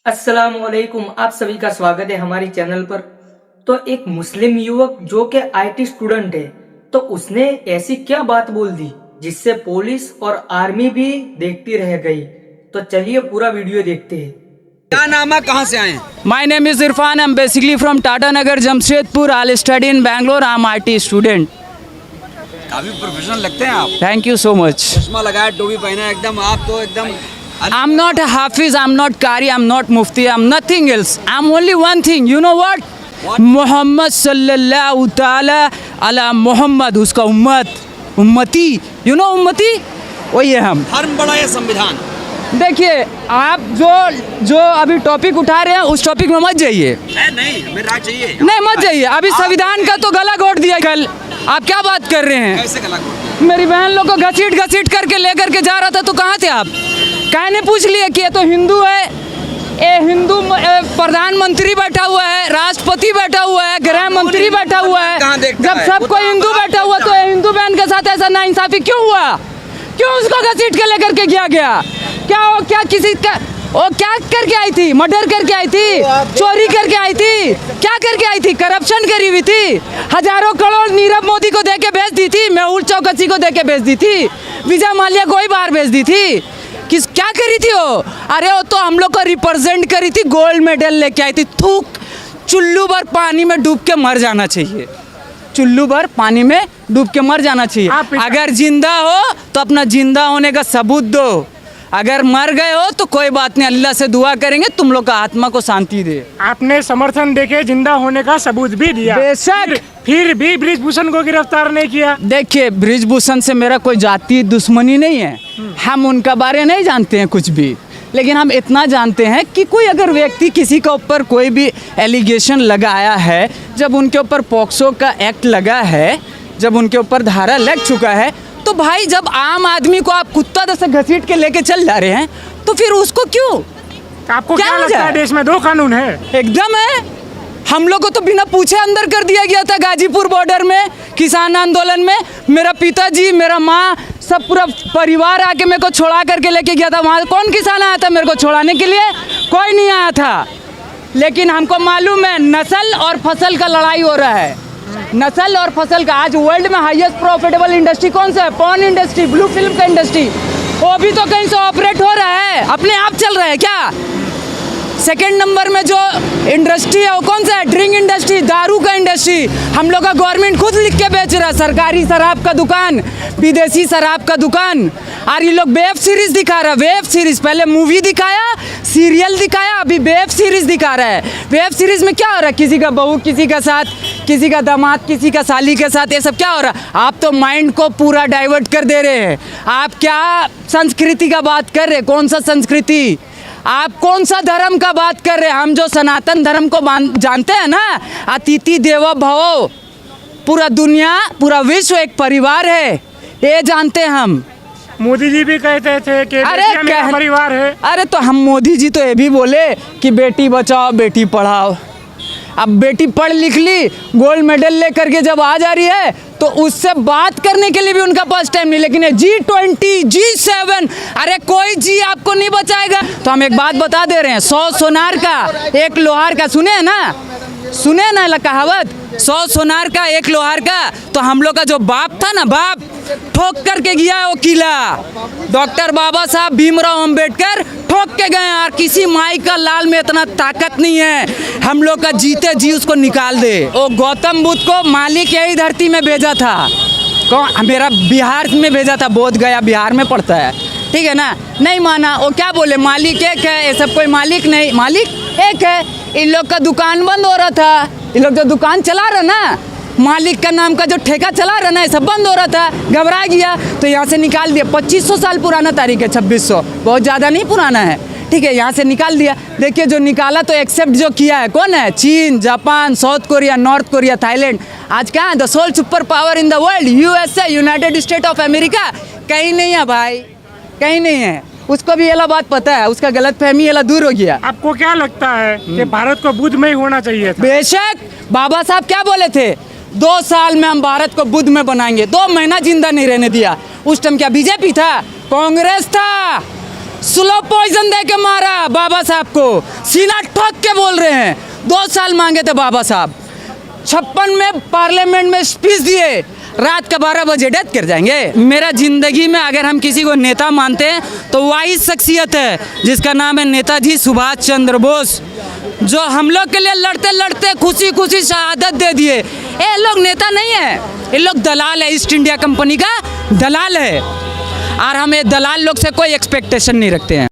अस्सलामुअलैकुम, आप सभी का स्वागत है हमारी चैनल पर। तो एक मुस्लिम युवक जो कि आईटी स्टूडेंट है, तो उसने ऐसी क्या बात बोल दी जिससे पुलिस और आर्मी भी देखती रह गई। तो चलिए पूरा वीडियो देखते हैं। क्या नाम है, कहाँ से आए हैं? My name is Irfan. I'm basically from Tata Nagar, Jamshedpur. I'll study in Bangalore. I'm IT student. काफी प्रोफेशनल लगते हैं आप। Thank you so much. चश्मा लगाया, टोपी पहना, एकदम आप तो एकदम I'm not a Hafiz. I'm not Qari. I'm not Mufti. I'm nothing else. I'm only one thing. You know what? What? Muhammad sallallahu ta'ala ala Muhammad. उसका उम्मती. You know उम्मती? वही है हम। धर्म बड़ा या संविधान? देखिए, आप जो अभी टॉपिक उठा रहे हैं उस टॉपिक में मत जाइए। नहीं, हमें राय चाहिए। नहीं, मत जाइए। अभी संविधान का तो गला घोट दिया कल। आप क्या बात कर रहे हैं? कैसे गला घोट? मेरी बहन लोग को घसीट करके लेकर के जा रहा था, तो कहाँ थे आप? कहने पूछ लिए कि ये तो हिंदू है, ये हिंदू प्रधानमंत्री बैठा हुआ है, राष्ट्रपति बैठा हुआ है, गृह मंत्री बैठा हुआ है। जब सब कोई हिंदू बैठा हुआ तो हिंदू बहन के साथ ऐसा नाइंसाफी क्यों हुआ? क्यों उसको घसीट के लेकर के गया? क्या किसी का वो क्या करके आई थी? मर्डर करके आई थी, चोरी करके आई थी, क्या करके आई थी? करप्शन करी हुई थी, हजारों करोड़ नीरव मोदी को दे के भेज दी थी, मेहुल चौकसी को दे के भेज दी थी, विजय माल्या को ही बाहर भेज दी थी। क्या करी थी वो? अरे वो तो हम लोग को रिप्रेजेंट करी थी, गोल्ड मेडल लेके आई थी। थूक, चुल्लू भर पानी में डूब के मर जाना चाहिए, चुल्लू भर पानी में डूब के मर जाना चाहिए। अगर जिंदा हो तो अपना जिंदा होने का सबूत दो, अगर मर गए हो तो कोई बात नहीं, अल्लाह से दुआ करेंगे तुम लोग का आत्मा को शांति दे। आपने समर्थन देके जिंदा होने का सबूत भी दिया, बेशक। फिर भी बृजभूषण को गिरफ्तार नहीं किया। देखिए, बृजभूषण से मेरा कोई जाति दुश्मनी नहीं है, हम उनका बारे नहीं जानते हैं कुछ भी, लेकिन हम इतना जानते हैं कि कोई अगर व्यक्ति किसी के ऊपर कोई भी एलिगेशन लगाया है, जब उनके ऊपर पॉक्सो का एक्ट लगा है, जब उनके ऊपर धारा लग चुका है, तो भाई जब आम आदमी को आप कुत्ता जैसे घसीट के लेके चल जा रहे हैं, तो फिर उसको क्यों? आपको क्या लगता है देश में दो कानून है? एकदम है। हम लोग को तो बिना पूछे अंदर कर दिया गया था गाजीपुर बॉर्डर में, किसान आंदोलन में। मेरा पिताजी, मेरा माँ, सब पूरा परिवार आके मेरे को छोड़ा करके लेके गया था। वहाँ कौन किसान आया था मेरे को छोड़ाने के लिए? कोई नहीं आया था। लेकिन हमको मालूम है नस्ल और फसल का लड़ाई हो रहा है, नस्ल और फसल का। आज वर्ल्ड में हाईएस्ट प्रॉफिटेबल इंडस्ट्री कौन सा है? पॉर्न इंडस्ट्री, ब्लू फिल्म का इंडस्ट्री। वो भी तो कहीं से ऑपरेट हो रहा है, अपने आप चल रहा है क्या? सेकेंड नंबर में जो इंडस्ट्री है वो कौन सा है? ड्रिंक इंडस्ट्री, दारू का इंडस्ट्री। हम लोग का गवर्नमेंट खुद लिख के बेच रहा है, सरकारी शराब का दुकान, विदेशी शराब का दुकान। और ये लोग वेब सीरीज दिखा रहा है, वेब सीरीज। पहले मूवी दिखाया, सीरियल दिखाया, अभी वेब सीरीज दिखा रहा है। वेब सीरीज में क्या हो रहा है? किसी का बहू किसी का साथ, किसी का दामाद किसी का साली के साथ, ये सब क्या हो रहा है? आप तो माइंड को पूरा डाइवर्ट कर दे रहे हैं। आप क्या संस्कृति का बात कर रहे हैं? कौन सा संस्कृति? आप कौन सा धर्म का बात कर रहे हैं? हम जो सनातन धर्म को जानते हैं ना, अतिथि देवो भव, पूरा दुनिया, पूरा विश्व एक परिवार है, ये जानते हैं हम। मोदी जी भी कहते थे कि मेरा परिवार है। अरे तो हम मोदी जी तो ये भी बोले कि बेटी बचाओ बेटी पढ़ाओ। अब बेटी पढ़ लिख ली, गोल्ड मेडल लेकर के जब आ जा रही है, तो उससे बात करने के लिए भी उनका पास टाइम नहीं। लेकिन G20, G7, अरे कोई जी आपको नहीं बचाएगा। तो हम एक बात बता दे रहे हैं, 100 सोनार का 1 लोहार का। सुने ना कहावत, 100 सोनार का 1 लोहार का। तो हम लोग का जो बाप था ना, बाप ठोक करके गया है वो किला। डॉक्टर बाबा साहब भीमराव अंबेडकर ठोक के गए, और किसी माई का लाल में इतना ताकत नहीं है हम लोग का जीते जी उसको निकाल दे। वो गौतम बुद्ध को मालिक यही धरती में भेजा था, कौन? मेरा बिहार में भेजा था, बोध गया बिहार में पड़ता है, ठीक है ना? नहीं माना, वो क्या बोले? मालिक एक है, ये सब कोई मालिक नहीं, मालिक एक है। इन लोग का दुकान बंद हो रहा था, इन लोग जो दुकान चला रहा ना, मालिक का नाम का जो ठेका चला रहा ना, ये सब बंद हो रहा था। घबरा गया तो यहाँ से निकाल दिया। 2500 साल पुराना तारीख है, 2600, बहुत ज़्यादा नहीं पुराना है, ठीक है? यहाँ से निकाल दिया। देखिए, जो निकाला तो एक्सेप्ट जो किया है कौन है? चीन, Japan, South Korea, North Korea, Thailand. आज क्या है? The sole super power in the world, USA, United State of America. कहीं नहीं है भाई, कहीं नहीं है। उसको भी ये बात पता है, उसका गलत फहमी ये दूर हो गया। आपको क्या लगता है कि भारत को बुद्धमय होना चाहिए था? बेशक। बाबा साहब क्या बोले थे? 2 साल में हम भारत को बुद्ध में बनाएंगे। 2 महीना जिंदा नहीं रहने दिया। उस टाइम क्या बीजेपी था? कांग्रेस था। स्लो पॉइजन दे के मारा बाबा साहब को, सीना ठोक के बोल रहे हैं। 2 साल मांगे थे बाबा साहब, 56 में पार्लियामेंट में स्पीच दिए, रात का 12 बजे डेथ कर जाएंगे। मेरा जिंदगी में अगर हम किसी को नेता मानते हैं तो वही शख्सियत है जिसका नाम है नेताजी सुभाष चंद्र बोस, जो हम लोग के लिए लड़ते लड़ते खुशी खुशी शहादत दे दिए। ये लोग नेता नहीं है, ये लोग दलाल है, ईस्ट इंडिया कंपनी का दलाल है, और हम ये दलाल लोग से कोई एक्सपेक्टेशन नहीं रखते हैं।